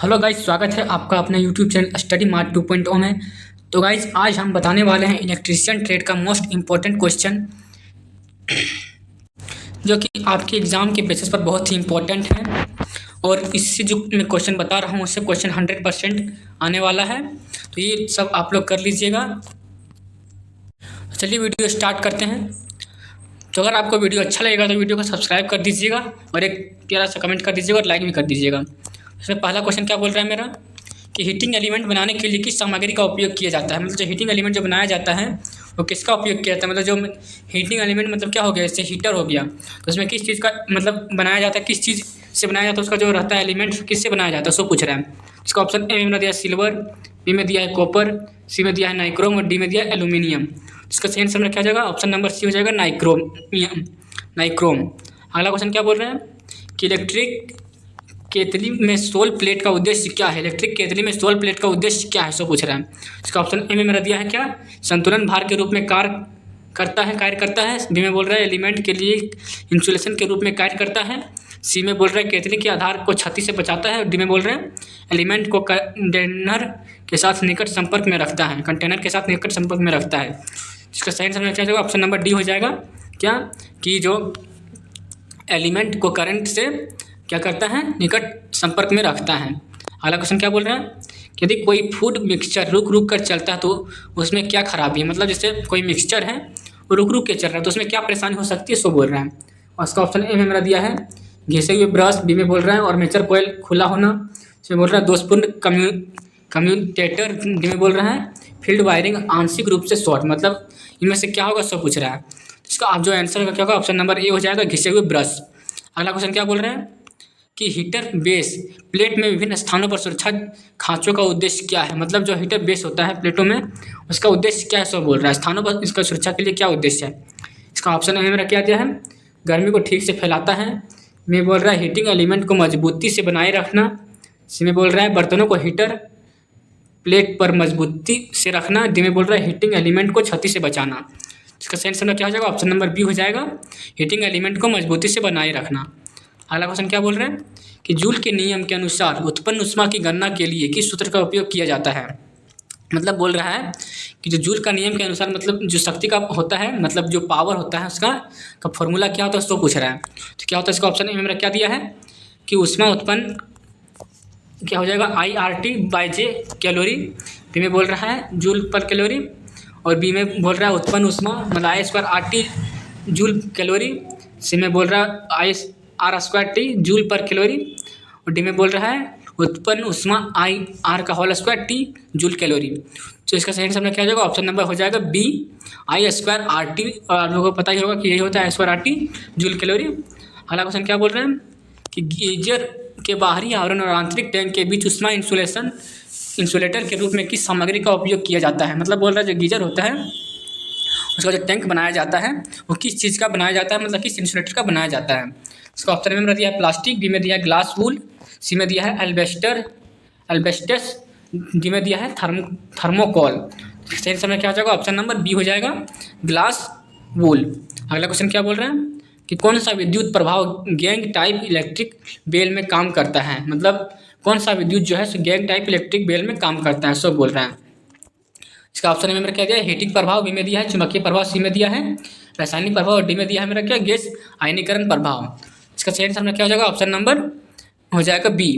Hello guys, स्वागत है आपका अपने यूट्यूब चैनल स्टडी मार्ट 2.0 में। तो गाइस, आज हम बताने वाले हैं इलेक्ट्रीशियन ट्रेड का मोस्ट इम्पोर्टेंट क्वेश्चन, जो कि आपके एग्ज़ाम के बेसिस पर बहुत ही इम्पोर्टेंट है। और इससे जो मैं क्वेश्चन बता रहा हूँ उससे क्वेश्चन 100% आने वाला है। तो ये सब आप लोग कर लीजिएगा। तो चलिए वीडियो स्टार्ट करते हैं। तो अगर आपको वीडियो अच्छा लगेगा तो वीडियो को सब्सक्राइब कर दीजिएगा और एक प्यारा सा कमेंट कर दीजिएगा और लाइक भी कर दीजिएगा। इसमें पहला क्वेश्चन क्या बोल रहा है मेरा, कि हीटिंग एलिमेंट बनाने के लिए किस सामग्री का उपयोग किया जाता है। मतलब जो हीटिंग एलिमेंट जो बनाया जाता है वो किसका उपयोग किया जाता है। मतलब जो हीटिंग एलिमेंट मतलब क्या हो गया, जैसे हीटर हो गया, तो उसमें किस चीज़ का मतलब बनाया जाता है, किस चीज़ से बनाया जाता है, उसका जो रहता है एलिमेंट किससे बनाया जाता है, सो पूछ रहा है। इसका ऑप्शन ए में दिया है सिल्वर, बी में दिया है कॉपर, सी में दिया है नाइक्रोम और डी में दिया है एल्यूमिनियम। इसका सही आंसर क्या हो जाएगा, ऑप्शन नंबर सी हो जाएगा नाइक्रोम। अगला क्वेश्चन क्या बोल रहे हैं कि इलेक्ट्रिक केतली में सोल प्लेट का उद्देश्य क्या है। इलेक्ट्रिक केतली में सोल प्लेट का उद्देश्य क्या है, सो पूछ रहा है। इसका ऑप्शन ए में मेरा दिया है क्या, संतुलन भार के रूप में कार्य करता है। बी में बोल रहा है एलिमेंट के लिए इंसुलेशन के रूप में कार्य करता है। सी में बोल रहा है केतली के आधार को क्षति से बचाता है। डी में बोल रहे हैं एलिमेंट को कंटेनर के साथ निकट संपर्क में रखता है। इसका सही आंसर क्या होगा, ऑप्शन नंबर डी हो जाएगा। क्या कि जो एलिमेंट को करंट से क्या करता है, निकट संपर्क में रखता है। अगला क्वेश्चन क्या बोल रहा है कि यदि कोई फूड मिक्सचर रुक रुक कर चलता है तो उसमें क्या खराबी है। मतलब जैसे कोई मिक्सचर है वो रुक रुक के चल रहा है तो उसमें क्या परेशानी हो सकती है, सो बोल रहा है। और उसका ऑप्शन ए में मेरा दिया है घिसे हुए ब्रश, बी में बोल रहा है और मेचर कोयल खुला होना, इसमें बोल रहा है दोषपूर्ण कम्यूटेटर, डी में बोल रहा है फील्ड वायरिंग आंशिक रूप से शॉर्ट। मतलब इनमें से क्या होगा, सो पूछ रहा है। इसका आप जो आंसर का क्या होगा, ऑप्शन नंबर ए हो जाएगा घिसे हुए ब्रश। अगला क्वेश्चन क्या बोल रहे हैं कि हीटर बेस प्लेट में विभिन्न स्थानों पर सुरक्षा खांचों का उद्देश्य क्या है। मतलब जो हीटर बेस होता है प्लेटों में उसका उद्देश्य क्या है, सो बोल रहा है। स्थानों पर इसका सुरक्षा के लिए क्या उद्देश्य है। इसका ऑप्शन में मेरा क्या दिया है, गर्मी को ठीक से फैलाता है। मैं बोल रहा है हीटिंग एलिमेंट को मजबूती से बनाए रखना। सी में बोल रहा है बर्तनों को हीटर प्लेट पर मजबूती से रखना। डी में बोल रहा है हीटिंग एलिमेंट को क्षति से बचाना। इसका सही आंसर क्या हो जाएगा, ऑप्शन नंबर बी हो जाएगा, हीटिंग एलिमेंट को मजबूती से बनाए रखना। अगला क्वेश्चन क्या बोल रहे हैं कि जूल के नियम के अनुसार उत्पन्न ऊष्मा की गणना के लिए किस सूत्र का उपयोग किया जाता है। मतलब बोल रहा है कि जो जूल का नियम के अनुसार मतलब जो शक्ति का होता है, मतलब जो पावर होता है उसका फॉर्मूला क्या होता है, उसको पूछ रहा है। तो क्या होता है, इसका ऑप्शन ए में मेरा क्या दिया है कि ऊष्मा उत्पन्न क्या हो जाएगा IRT/J कैलोरी। बी में बोल रहा है जूल पर कैलोरी और बी में बोल रहा है उत्पन्न ऊष्मा मतलब I² RT जूल कैलोरी। सी में बोल रहा है IR² जूल पर कैलोरी और डी में बोल रहा है उत्पन्न ऊष्मा IR² जूल कैलोरी। तो इसका सही आंसर क्या हो जाएगा, ऑप्शन नंबर हो जाएगा बी I² RT। और आप लोगों को पता ही होगा कि यही होता है I² RT जूल कैलोरी। अगला क्वेश्चन क्या बोल रहे हैं कि गीजर के बाहरी आवरण और आंतरिक टैंक के बीच ऊष्मा इंसुलेटर के रूप में किस सामग्री का उपयोग किया जाता है। मतलब बोल रहा है जो गीजर होता है उसका जो टैंक बनाया जाता है वो किस चीज़ का बनाया जाता है, मतलब किस इंसुलेटर का बनाया जाता है। इसका ऑप्शन में दिया है प्लास्टिक, बी में दिया है ग्लास वूल, सी में दिया है एल्बेस्टस, डी में दिया है थर्मोकोल। सही समय क्या हो जाएगा, ऑप्शन नंबर बी हो जाएगा ग्लास वूल। अगला क्वेश्चन क्या बोल रहे हैं कि कौन सा विद्युत प्रभाव गैंग टाइप इलेक्ट्रिक बेल में काम करता है। मतलब कौन सा विद्युत जो है गैंग टाइप इलेक्ट्रिक बेल में काम करता है, सो बोल रहे हैं। इसका ऑप्शन में मेरा क्या दिया है हीटिंग प्रभाव, बी में दिया है चुंबकीय प्रभाव, सी में दिया है रासायनिक प्रभाव और डी में दिया है मेरा क्या गैस आयनीकरण प्रभाव। इसका सही आंसर क्या हो जाएगा, ऑप्शन नंबर हो जाएगा बी।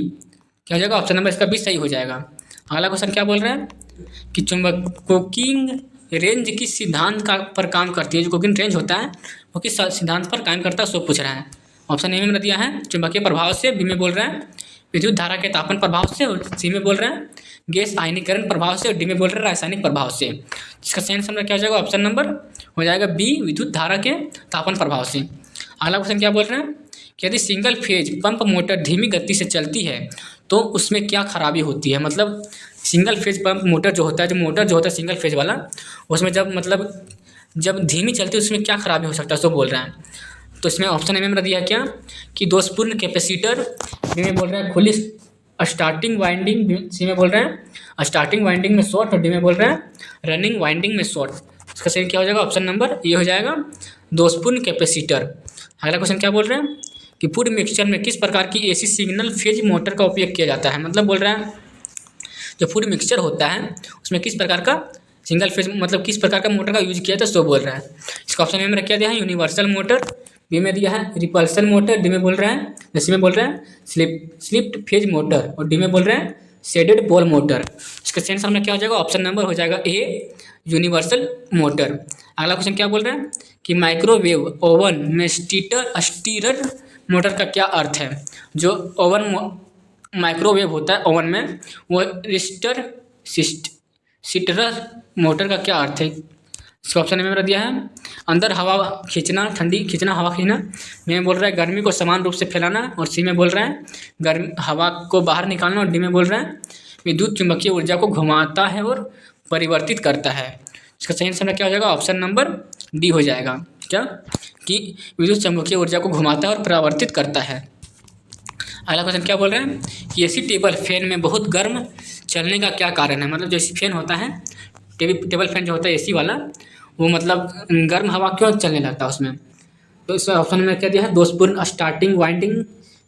क्या हो जाएगा, ऑप्शन नंबर इसका बी सही हो जाएगा। अगला क्वेश्चन क्या बोल रहे हैं कि कुकिंग रेंज किस सिद्धांत पर काम करती है। जो कुकिंग रेंज होता है वो किस सिद्धांत पर काम करता है, सो पूछ रहा है। ऑप्शन ए में दिया है चुंबकीय प्रभाव से, बी में बोल रहा है विद्युत धारा के तापन प्रभाव से और सी में बोल रहे हैं गैस आयनीकरण प्रभाव से और डी में बोल रहे हैं रासायनिक प्रभाव से। इसका सही आंसर क्या हो जाएगा, ऑप्शन नंबर हो जाएगा बी विद्युत धारा के तापन प्रभाव से। अगला क्वेश्चन क्या बोल रहे हैं कि यदि सिंगल फेज पंप मोटर धीमी गति से चलती है तो उसमें क्या खराबी होती है। मतलब सिंगल फेज पंप मोटर जो होता है सिंगल फेज वाला, उसमें जब धीमी चलती है उसमें क्या खराबी हो सकता है, सो बोल रहे हैं। तो इसमें ऑप्शन ए में दिया क्या कि दोषपूर्ण कैपेसिटर, बी में बोल रहे हैं खुली स्टार्टिंग वाइंडिंग, सी में बोल रहे हैं स्टार्टिंग वाइंडिंग में शॉर्ट और डी में बोल रहे हैं रनिंग वाइंडिंग में शॉर्ट। इसका सही क्या हो जाएगा, ऑप्शन नंबर ये हो जाएगा दोषपूर्ण कैपेसिटर। अगला क्वेश्चन क्या बोल रहे हैं कि फूड मिक्सचर में किस प्रकार की एसी सिग्नल फेज मोटर का उपयोग किया जाता है। मतलब बोल रहा है जो फूड मिक्सचर होता है उसमें किस प्रकार का सिंगल फेज मतलब किस प्रकार का मोटर का यूज किया था सो बोल रहा है। इसका ऑप्शन में क्या दिया है यूनिवर्सल मोटर, बी में दिया है रिपल्सन मोटर, डी में बोल रहा है सी में बोल रहा है स्लिप्ड फेज मोटर और डी में बोल रहा है शेडेड पोल मोटर। इसका सही आंसर में क्या हो जाएगा ऑप्शन नंबर हो जाएगा ए यूनिवर्सल मोटर। अगला क्वेश्चन क्या बोल रहा है कि माइक्रोवेव ओवन में स्टीरर मोटर का क्या अर्थ है। जो ओवन माइक्रोवेव होता है ओवन में वो सीटरर मोटर का क्या अर्थ है। इसका ऑप्शन में मेरा दिया है अंदर हवा खींचना, ठंडी खींचना, हवा खींचना, में बोल रहा है गर्मी को समान रूप से फैलाना और सी में बोल रहा है गर्मी हवा को बाहर निकालना और डी में बोल रहा है विद्युत चुंबकीय ऊर्जा को घुमाता है और परिवर्तित करता है। इसका सही आंसर क्या हो जाएगा ऑप्शन नंबर डी हो जाएगा क्या कि विद्युत चुंबकीय ऊर्जा को घुमाता है और परिवर्तित करता है। अगला क्वेश्चन क्या बोल रहे हैं कि एसी टेबल फैन में बहुत गर्म चलने का क्या कारण है। मतलब जो एसी फैन होता है टेबल फैन जो होता है एसी वाला वो मतलब गर्म हवा क्यों चलने लगता है उसमें। तो इस ऑप्शन में क्या दिया है दोषपूर्ण स्टार्टिंग वाइंडिंग,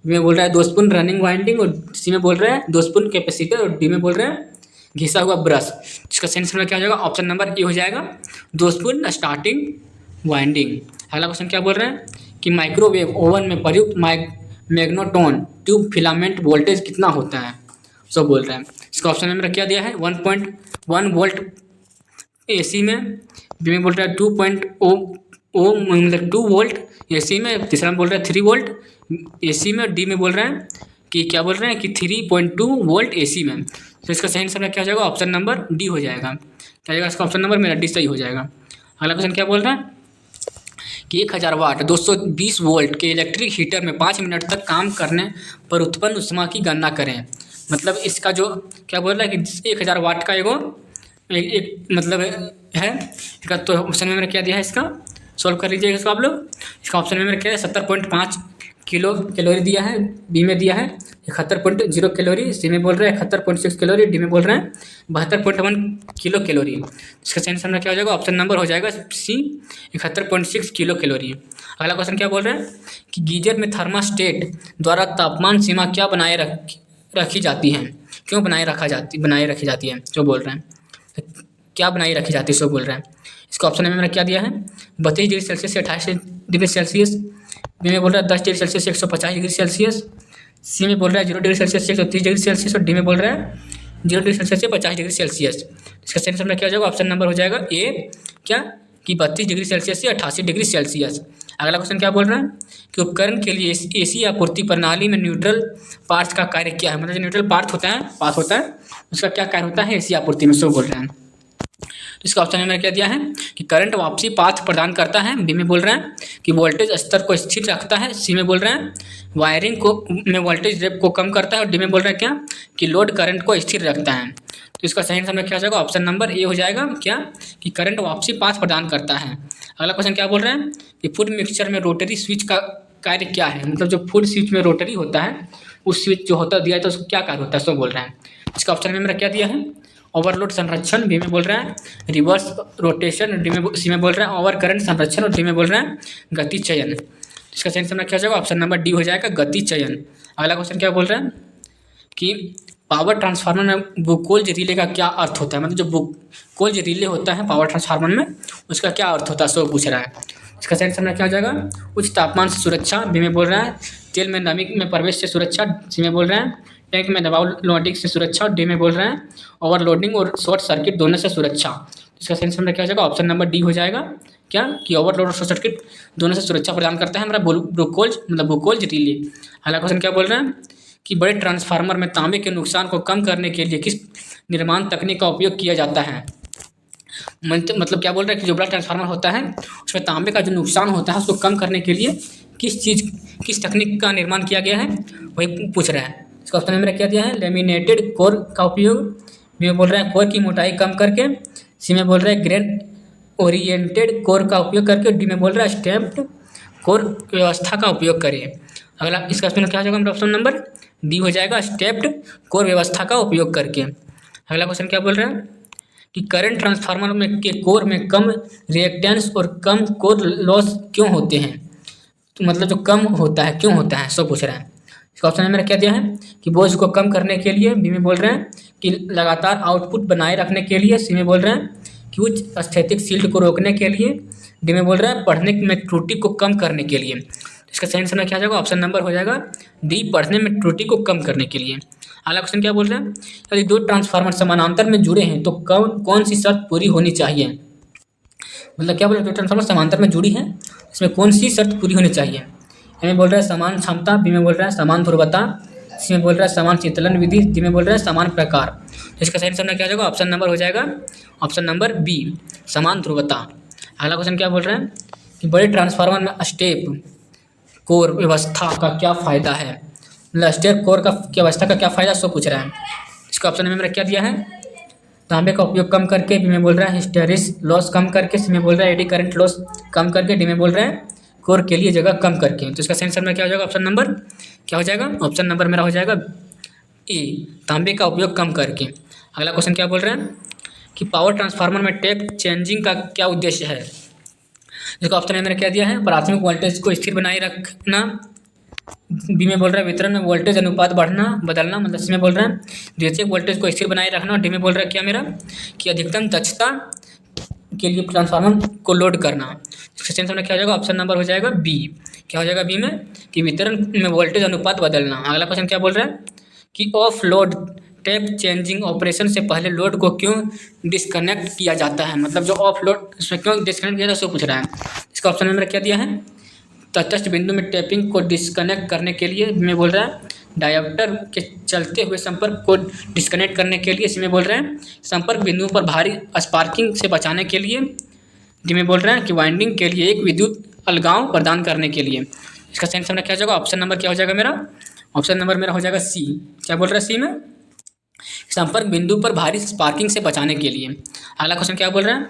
बी में बोल रहा है दोषपूर्ण रनिंग वाइंडिंग और सी में बोल रहा है दोषपूर्ण कैपेसिटर और डी में बोल रहा है घिसा हुआ ब्रश। इसका सही आंसर क्या हो जाएगा ऑप्शन नंबर ए हो जाएगा दोषपूर्ण स्टार्टिंग वाइंडिंग। अगला क्वेश्चन क्या बोल रहे हैं कि माइक्रोवेव ओवन में प्रयुक्त मैग्नेटोन ट्यूब फिलामेंट वोल्टेज कितना होता है सो बोल रहे हैं। इसका ऑप्शन में मेरा क्या दिया है 1.1 वोल्ट एसी में, बी में बोल रहा है 2.0 मतलब 2 वोल्ट एसी में, तीसरा में बोल रहा है 3 वोल्ट एसी में, डी में बोल रहे हैं कि क्या बोल रहे हैं कि 3.2 वोल्ट एसी में। तो इसका सही आंसर क्या हो जाएगा ऑप्शन नंबर डी हो जाएगा। क्या जाएगा इसका ऑप्शन नंबर मेरा डी सही हो जाएगा। अगला क्वेश्चन क्या बोल रहा है कि 1000 वाट 220 वोल्ट के इलेक्ट्रिक हीटर में 5 मिनट तक काम करने पर उत्पन्न ऊष्मा की गणना करें। मतलब इसका जो क्या बोल रहा है कि 1000 वाट का एक मतलब है इसका। तो ऑप्शन में मैंने क्या दिया है इसका सॉल्व कर लीजिएगा इसको आप लोग। इसका ऑप्शन में मैंने क्या है 70.5 किलो कैलोरी दिया है, बी में दिया है 71.0 कैलोरी, सी में बोल रहा है 71.6 कैलोरी, डी में बोल रहा है 72.1 किलो कैलोरी। इसका सही आंसर क्या हो जाएगा ऑप्शन नंबर हो जाएगा सी 71.6 किलो कैलोरी। अगला क्वेश्चन क्या बोल रहे हैं कि गीजर में थर्मास्टेट द्वारा तापमान सीमा क्या बनाए रखी जाती है, क्यों बनाए रखी जाती है जो बोल रहे हैं क्या बनाई रखी जाती है सो बोल रहे हैं। इसका ऑप्शन में मैंने क्या दिया है 32 डिग्री सेल्सियस से 28 डिग्री सेल्सियस, बी में बोल रहा है 10 डिग्री सेल्सियस से 150 डिग्री सेल्सियस, सी में बोल रहा है 0 डिग्री सेल्सियस से 130 डिग्री सेल्सियस और डी में बोल रहा है 0 डिग्री सेल्सियस से 50 डिग्री सेल्सियस। इसका सही आंसर क्या हो जाएगा ऑप्शन नंबर हो जाएगा ए क्या कि 32 डिग्री सेल्सियस से 88 डिग्री सेल्सियस। अगला क्वेश्चन क्या बोल रहा है कि उपकरण के लिए एसी आपूर्ति प्रणाली में न्यूट्रल पार्ट्स का कार्य क्या है। मतलब जो न्यूट्रल पार्ट होता है उसका क्या कार्य होता है एसी आपूर्ति में सो बोल रहे हैं। तो इसका ऑप्शन में मैंने क्या दिया है कि करंट वापसी पाथ प्रदान करता है, बी में बोल रहा है कि वोल्टेज स्तर को स्थिर रखता है, सी में बोल रहा है वायरिंग को में वोल्टेज ड्रिप को कम करता है और डी में बोल रहा है क्या कि लोड करंट को स्थिर रखता है। तो इसका सही आंसर क्या हो जाएगा ऑप्शन नंबर ए हो जाएगा क्या कि करंट वापसी पाथ प्रदान करता है। अगला क्वेश्चन क्या बोल रहे हैं कि फूड मिक्सचर में रोटरी स्विच का कार्य क्या है। मतलब जो फूड स्विच में रोटरी होता है उस स्विच जो होता दिया है तो उसका क्या कार्य होता है सो बोल रहे हैं। इसका ऑप्शन में मेरा क्या दिया है ओवरलोड संरक्षण, बी में बोल रहा है रिवर्स रोटेशन, डी में सी में बोल रहा है ओवर करंट संरक्षण और डी में बोल रहा है गति चयन। इसका सही आंसर क्या हो जाएगा ऑप्शन नंबर डी हो जाएगा गति चयन। अगला क्वेश्चन क्या बोल रहा है कि पावर ट्रांसफार्मर में बुकोल्ज रिले का क्या अर्थ होता है। मतलब जो बुकोल्ज रिले होता है पावर ट्रांसफार्मर में उसका क्या अर्थ होता है सो पूछ रहा है। इसका सही आंसर क्या हो जाएगा उच्च तापमान से सुरक्षा, बी में बोल रहा है तेल में नमी में प्रवेश से सुरक्षा, सी में बोल रहा है टैंक में दबाव लोडिंग से सुरक्षा और डी में बोल रहे हैं ओवरलोडिंग और शॉर्ट सर्किट दोनों से सुरक्षा। इसका सही आंसर क्या हो जाएगा ऑप्शन नंबर डी हो जाएगा क्या कि ओवरलोड और शॉर्ट सर्किट दोनों से सुरक्षा प्रदान करता है हमारा बुकोल्ज रिले। अगला क्वेश्चन क्या बोल रहे हैं कि बड़े ट्रांसफार्मर में तांबे के नुकसान को कम करने के लिए किस निर्माण तकनीक का उपयोग किया जाता है। मतलब क्या बोल रहे हैं कि जो बड़ा ट्रांसफार्मर होता है उसमें तांबे का जो नुकसान होता है उसको कम करने के लिए किस तकनीक का निर्माण किया गया है वही पूछ रहा है। इसका ऑप्शन में मेरा क्या दिया है लेमिनेटेड कोर का उपयोग, बी में बोल रहा है कोर की मोटाई कम करके, सी में बोल रहा है ग्रेन ओरिएंटेड कोर का उपयोग करके, डी में बोल रहा है स्टेप्ड कोर व्यवस्था का उपयोग करें। अगला इसका ऑप्शन क्या हो जाएगा मेरा ऑप्शन नंबर डी हो जाएगा स्टेप्ड कोर व्यवस्था का उपयोग करके। अगला क्वेश्चन क्या बोल रहा है कि करंट ट्रांसफार्मर में के कोर में कम रिएक्टेंस और कम कोर लॉस क्यों होते हैं। तो मतलब जो कम होता है क्यों होता है, सो पूछ रहा है। इसका ऑप्शन में मेरा क्या दिया है कि बोझ को कम करने के लिए, बी में बोल रहे हैं कि लगातार आउटपुट बनाए रखने के लिए, सी में बोल रहे हैं कि उच्च स्थैतिक शील्ड को रोकने के लिए, डी में बोल रहे हैं पढ़ने में त्रुटि को कम करने के लिए। इसका सही आंसर में क्या हो जाएगा, ऑप्शन नंबर हो जाएगा डी, पढ़ने में त्रुटि को कम करने के लिए। अगला क्वेश्चन क्या बोल रहे हैं, यदि दो ट्रांसफार्मर समानांतर में जुड़े हैं तो कौन कौन सी शर्त पूरी होनी चाहिए। मतलब क्या बोल रहे हैं, दो ट्रांसफार्मर समांतर में जुड़ी है, इसमें कौन सी शर्त पूरी होनी चाहिए। ए में बोल रहा है समान क्षमता, बी में बोल रहा है समान ध्रुवता, सी में बोल रहा है समान शीतलन विधि, डी में बोल रहा है समान प्रकार। तो इसका सही आंसर क्या हो जाएगा, ऑप्शन नंबर हो जाएगा ऑप्शन नंबर बी, समान ध्रुवता। अगला क्वेश्चन क्या बोल रहे हैं कि बड़े ट्रांसफार्मर में स्टेप कोर व्यवस्था का क्या फ़ायदा है। मतलब स्टेप कोर का व्यवस्था का क्या फ़ायदा, सो पूछ रहा है। इसका ऑप्शन में मेरा क्या दिया है, तांबे का उपयोग कम करके, बी में बोल रहा है हिस्टेरिस लॉस कम करके, सी में बोल रहा है एडी करंट लॉस कम करके, डी में बोल रहा है कोर के लिए जगह कम करके। तो इसका सही आंसर में क्या हो जाएगा, ऑप्शन नंबर क्या हो जाएगा, ऑप्शन नंबर मेरा हो जाएगा ए, तांबे का उपयोग कम करके। अगला क्वेश्चन क्या बोल रहे हैं कि पावर ट्रांसफार्मर में टेप चेंजिंग का क्या उद्देश्य है। इसका ऑप्शन में मैंने क्या दिया है, प्राथमिक वोल्टेज को स्थिर बनाए रखना, बी में बोल रहा है वितरण में वोल्टेज अनुपात बढ़ना बदलना, मतलब सी में बोल रहा है द्वितीयक वोल्टेज को स्थिर बनाए रखना, डी में बोल रहा है क्या मेरा कि अधिकतम दक्षता के लिए ट्रांसफार्मर को लोड करना। इसका आंसर क्या हो जाएगा, ऑप्शन नंबर हो जाएगा बी, क्या हो जाएगा बी में कि वितरण में वोल्टेज अनुपात बदलना। अगला क्वेश्चन क्या बोल रहा है कि of load tap changing operation से पहले लोड को क्यों डिस्कनेक्ट किया जाता है। मतलब जो ऑफ लोड उसमें क्यों डिस्कनेक्ट किया जाता है, सो पूछ रहा है। इसका ऑप्शन में मेरा क्या दिया है, तटस्थ बिंदु में टेपिंग को डिस्कनेक्ट करने के लिए, मैं बोल रहा है डायोप्टर के चलते हुए संपर्क को डिस्कनेक्ट करने के लिए, इसमें बोल रहे हैं संपर्क बिंदुओं पर भारी स्पार्किंग से बचाने के लिए, जिसमें बोल रहे हैं कि वाइंडिंग के लिए एक विद्युत अलगाव प्रदान करने के लिए। इसका सही आंसर क्या हो जाएगा, ऑप्शन नंबर क्या हो जाएगा मेरा, ऑप्शन नंबर मेरा हो जाएगा सी। क्या बोल रहा है सी में, संपर्क बिंदु पर भारी स्पार्किंग से बचाने के लिए। अगला क्वेश्चन क्या बोल रहे हैं,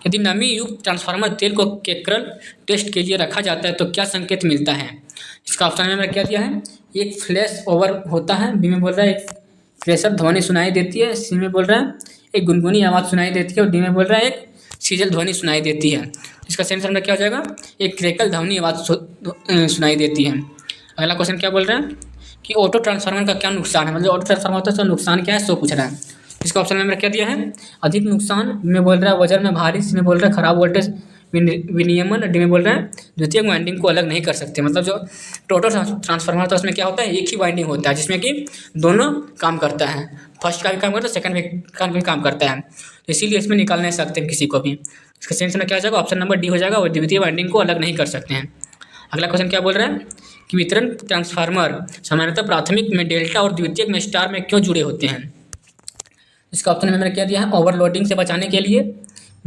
यदि नमी युक्त ट्रांसफार्मर तेल को केक्रल टेस्ट के लिए रखा जाता है तो क्या संकेत मिलता है। इसका ऑप्शन में मैंने क्या दिया है, एक फ्लैश ओवर होता है, बी में बोल रहा है एक प्रेशर ध्वनि सुनाई देती है, सी में बोल रहा है एक गुनगुनी आवाज़ सुनाई देती है, और डी में बोल रहा है एक सीजल ध्वनि सुनाई देती है। इसका सही आंसर क्या हो जाएगा, एक क्रैकल ध्वनि आवाज़ सुनाई देती है। अगला क्वेश्चन क्या बोल रहे हैं कि ऑटो ट्रांसफार्मर का क्या नुकसान है। मतलब ऑटो ट्रांसफार्मर होता है तो नुकसान क्या है, सो पूछ रहा है। इसका ऑप्शन में मैंने क्या दिया है, अधिक नुकसान, में बोल रहा है वजन में भारी, सी में बोल रहा है खराब वोल्टेज विनियमन, डी में बोल रहा है द्वितीयक वाइंडिंग को अलग नहीं कर सकते। मतलब जो टोटल ट्रांसफार्मर होता है उसमें क्या होता है, एक ही वाइंडिंग होता है जिसमें कि दोनों काम करता है, फर्स्ट का भी काम करता है, सेकंड का भी काम करता है, तो इसीलिए इसमें निकाल नहीं सकते किसी को भी। इसका सही आंसर क्या हो जाएगा, ऑप्शन नंबर डी हो जाएगा, और द्वितीय वाइंडिंग को अलग नहीं कर सकते हैं। अगला क्वेश्चन क्या बोल रहा है कि वितरण ट्रांसफार्मर सामान्यतः प्राथमिक में डेल्टा और द्वितीयक में स्टार में क्यों जुड़े होते हैं। इसका ऑप्शन में मैंने क्या दिया है, ओवरलोडिंग से बचाने के लिए,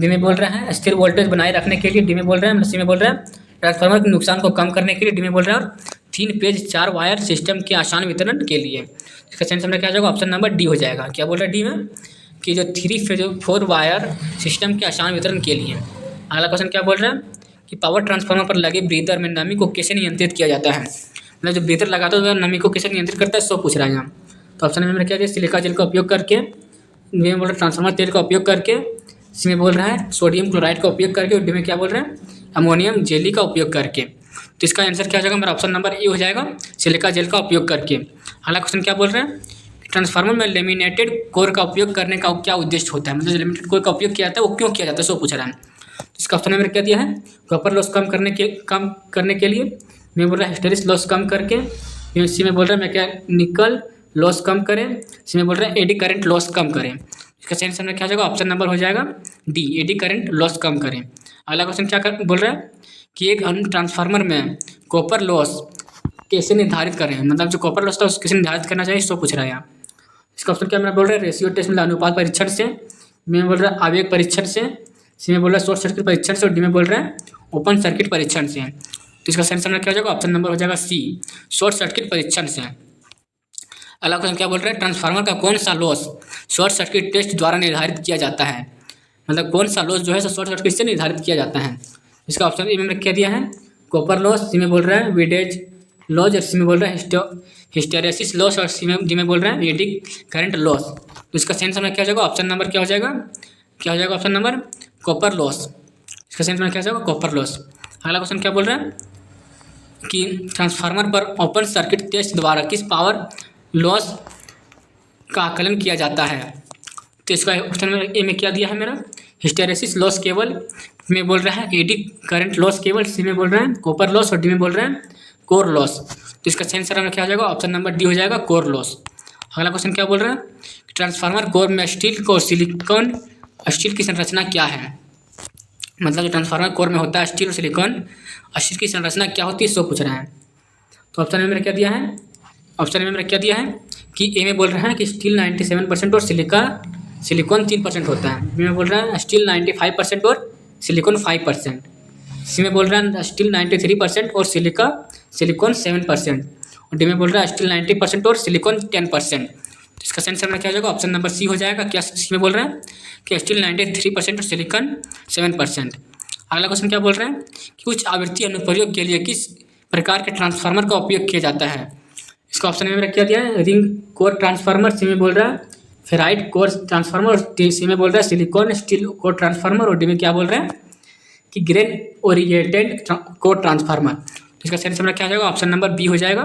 बी में बोल रहा है स्थिर वोल्टेज बनाए रखने के लिए, डी में बोल रहा है, सी में बोल रहा है ट्रांसफार्मर के नुकसान को कम करने के लिए, डी में बोल रहा है और 3 पेज 4 वायर सिस्टम के आसान वितरण के लिए। इसका सही आंसर क्या हो जाएगा, ऑप्शन नंबर डी हो जाएगा। क्या बोल रहा है डी में कि जो 3 फेज 4 वायर सिस्टम के आसान वितरण के लिए। अगला क्वेश्चन क्या बोल रहा है कि पावर ट्रांसफार्मर पर लगे ब्रीदर में नमी को कैसे नियंत्रित किया जाता है। मतलब जो ब्रीदर लगाता है नमी को कैसे नियंत्रित करता है, सो पूछ रहा है यहाँ। तो ऑप्शन में मैंने क्या दिया, सिलिका जेल का उपयोग करके, बी में बोल रहा है ट्रांसफार्मर तेल का उपयोग करके, सी में बोल रहा है सोडियम क्लोराइड का उपयोग करके, और डी में क्या बोल रहा है अमोनियम जेली का उपयोग करके। तो इसका आंसर क्या हो जाएगा, मेरा ऑप्शन नंबर ए हो जाएगा, सिलिका जेल का उपयोग करके। अगला क्वेश्चन क्या बोल रहे हैं, ट्रांसफार्मर में लेमिनेटेड कोर का उपयोग करने का क्या उद्देश्य होता है। मतलब लेमिनेटेड कोर का उपयोग किया जाता है वो क्यों किया जाता है, सो पूछ रहा है। तो इसका ऑप्शन मैंने क्या दिया है, कॉपर लॉस कम करने के लिए, मैं बोल रहा है हिस्टेरिस लॉस कम करके, सी में बोल रहा है मैकेनिकल लॉस कम करें, सी में बोल रहा है एडी करंट लॉस कम करें। इसका सही आंसर क्या हो जाएगा, ऑप्शन नंबर हो जाएगा डी, एडी करंट लॉस कम करें। अगला क्वेश्चन क्या बोल रहा है कि एक अन्य ट्रांसफार्मर में कॉपर लॉस कैसे निर्धारित करें। मतलब जो कॉपर लॉस था उसको कैसे निर्धारित करना चाहिए, इसको पूछ रहा है यहाँ। इसका ऑप्शन क्या मेरा बोल रहा है, रेशियो टेस्ट मतलब अनुपात परीक्षण से, मैं बोल रहा है आवेग परीक्षण से, सी में बोल रहा है शॉर्ट सर्किट परीक्षण से, और डी में बोल रहा है ओपन सर्किट परीक्षण से। तो इसका सही आंसर क्या हो जाएगा, ऑप्शन नंबर हो जाएगा सी, शॉर्ट सर्किट परीक्षण से। अगला क्वेश्चन क्या बोल रहा है, ट्रांसफार्मर का कौन सा लॉस शॉर्ट सर्किट टेस्ट द्वारा निर्धारित किया जाता है। मतलब कौन सा लॉस जो है शॉर्ट सर्किट से निर्धारित किया जाता है। इसका ऑप्शन ए में क्या दिया है, कॉपर लॉस, सी में बोल रहा है विडेज लॉस, और सी में बोल रहा है हिस्टेरेसिस लॉस, और डी में बोल रहा है एडी करंट लॉस। तो इसका सही आंसर क्या हो जाएगा, ऑप्शन नंबर क्या हो जाएगा, क्या हो जाएगा ऑप्शन नंबर कॉपर लॉस। इसका सही आंसर क्या हो जाएगा, कॉपर लॉस। अगला क्वेश्चन क्या बोल रहा है कि ट्रांसफार्मर पर ओपन सर्किट टेस्ट द्वारा किस पावर लॉस का आकलन किया जाता है। तो इसका ऑप्शन में ए में क्या दिया है मेरा, हिस्टेरेसिस लॉस केवल में बोल रहा है एडी करंट लॉस केवल, सी में बोल रहे हैं कॉपर लॉस और डी में बोल रहे हैं कोर लॉस। तो इसका सही आंसर हमें क्या हो जाएगा, ऑप्शन नंबर डी हो जाएगा, कोर लॉस। अगला क्वेश्चन क्या बोल रहा है, ट्रांसफार्मर कोर में स्टील और सिलिकॉन स्टील की संरचना क्या है। मतलब जो ट्रांसफार्मर कोर में होता है स्टील और सिलिकॉन स्टील की संरचना क्या होती है, सो पूछ रहे हैं। तो ऑप्शन में मेरा क्या दिया है, ऑप्शन में मेरा क्या दिया है कि ए में बोल रहा है कि स्टील 97% और सिलिकॉन 3% होता है। बी में बोल रहा है स्टील 95% और सिलिकॉन 5%। सी में बोल रहा है स्टील 93% और सिलिकॉन 7%। और डी में बोल रहा है स्टील 90% और सिलिकॉन 10%। तो इसका सही आंसर क्या हो जाएगा, ऑप्शन नंबर सी हो जाएगा। क्या सी में बोल रहे हैं कि स्टील 93% और सिलिकॉन 7%। अगला क्वेश्चन क्या बोल रहे हैं कि उच्च आवृत्ति अनुप्रयोग के लिए किस प्रकार के ट्रांसफार्मर का उपयोग किया जाता है। इसका ऑप्शन में मेरा क्या दिया है, रिंग कोर ट्रांसफार्मर, सी में बोल रहा है फेराइट कोर ट्रांसफार्मर और सी में बोल रहा है सिलिकॉन स्टील कोर ट्रांसफार्मर और डी में क्या बोल रहे हैं कि ग्रेन ओरिएंटेड कोर ट्रांसफार्मर। तो इसका सही आंसर क्या हो जाएगा, ऑप्शन नंबर बी हो जाएगा,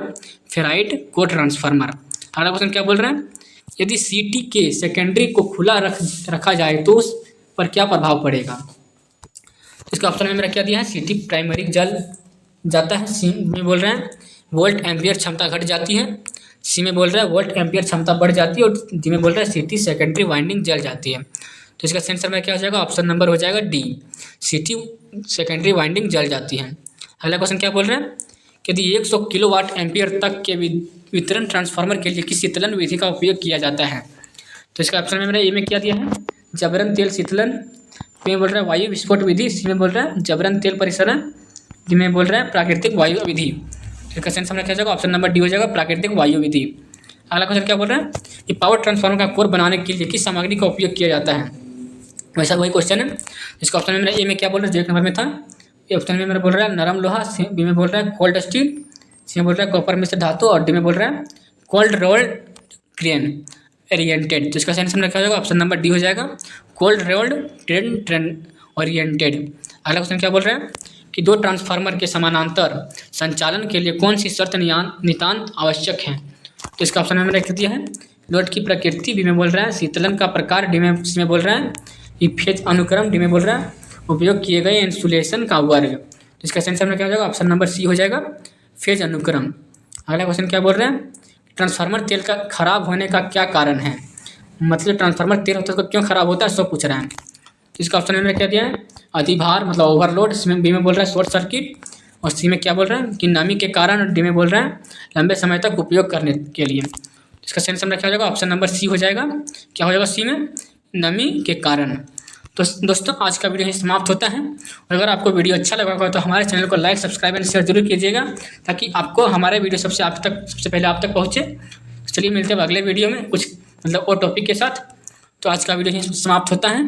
फेराइट कोर ट्रांसफार्मर। अगला क्वेश्चन क्या बोल रहे हैं, यदि सीटी के सेकेंडरी को खुला रखा जाए तो उस पर क्या प्रभाव पड़ेगा। इसका ऑप्शन में मेरा क्या दिया है, सीटी प्राइमरी जल जाता है, सी में बोल रहे हैं वोल्ट एम्पियर क्षमता घट जाती है, सी में बोल रहा है वोल्ट एम्पियर क्षमता बढ़ जाती है और डी में बोल रहा है सीटी सेकेंडरी वाइंडिंग जल जाती है। तो इसका सही आंसर में क्या हो जाएगा, ऑप्शन नंबर हो जाएगा डी, सीटी सेकेंडरी वाइंडिंग जल जाती है। अगला क्वेश्चन क्या बोल रहे हैं कि यदि 100 किलोवाट एम्पियर तक के वितरण ट्रांसफार्मर के लिए किस शीतलन विधि का उपयोग किया जाता है। तो इसका ऑप्शन में मैंने ए में क्या दिया है, जबरन तेल शीतलन, बी में बोल रहा है वायु विस्फोट विधि, सी में बोल रहा है जबरन तेल परिसरण, डी में बोल रहा है प्राकृतिक वायु विधि। इसका सही आंसर क्या हो जाएगा, ऑप्शन नंबर डी हो जाएगा, प्राकृतिक वायु विधि। अगला क्वेश्चन क्या बोल रहा है कि पावर ट्रांसफार्मर का कोर बनाने के लिए किस सामग्री का उपयोग किया जाता है। वैसा वही क्वेश्चन है। इसका ऑप्शन में मेरा ए में क्या बोल रहा है, जो एक नंबर में था, ए ऑप्शन में मेरा बोल रहा है नरम लोहा, बी में बोल रहा है कोल्ड स्टील, सी में बोल रहा है कॉपर मिश्र धातु और डी में बोल रहा है कोल्ड रोल्ड ग्रेन ओरिएंटेड। तो इसका सही आंसर क्या हो जाएगा, ऑप्शन नंबर डी हो जाएगा, कोल्ड रोल्ड ग्रेन ओरिएंटेड। अगला क्वेश्चन क्या बोल रहा है कि दो ट्रांसफार्मर के समानांतर संचालन के लिए कौन सी शर्त नितांत आवश्यक है। तो इसका ऑप्शन में मैंने लिख दिया है लोड की प्रकृति, बी में बोल रहा है शीतलन का प्रकार, डी में सी में बोल रहा है कि फेज अनुक्रम, डी में बोल रहा है उपयोग किए गए इंसुलेशन का वर्ग। तो इसका सही आंसर में क्या हो जाएगा, ऑप्शन नंबर सी हो जाएगा, फेज अनुक्रम। अगला क्वेश्चन क्या बोल रहे हैं, ट्रांसफार्मर तेल का खराब होने का क्या कारण है। मतलब ट्रांसफार्मर तेल होता है तो क्यों खराब होता है, सो पूछ रहे हैं। तो इसका ऑप्शन में मैंने क्या दिया है, अधिभार मतलब ओवरलोड, बी में बोल रहा है शॉर्ट सर्किट और सी में क्या बोल रहा है कि नमी के कारण और डी में बोल रहा है लंबे समय तक उपयोग करने के लिए। इसका सही आंसर क्या हो जाएगा, ऑप्शन नंबर सी हो जाएगा, क्या हो जाएगा सी में नमी के कारण। तो दोस्तों आज का वीडियो यहीं समाप्त होता है। और अगर आपको वीडियो अच्छा लगा होगा तो हमारे चैनल को लाइक सब्सक्राइब एंड शेयर जरूर कीजिएगा ताकि आपको हमारे वीडियो सबसे पहले आप तक पहुँचे। चलिए मिलते हैं अगले वीडियो में कुछ मतलब और टॉपिक के साथ। तो आज का वीडियो यहीं समाप्त होता है।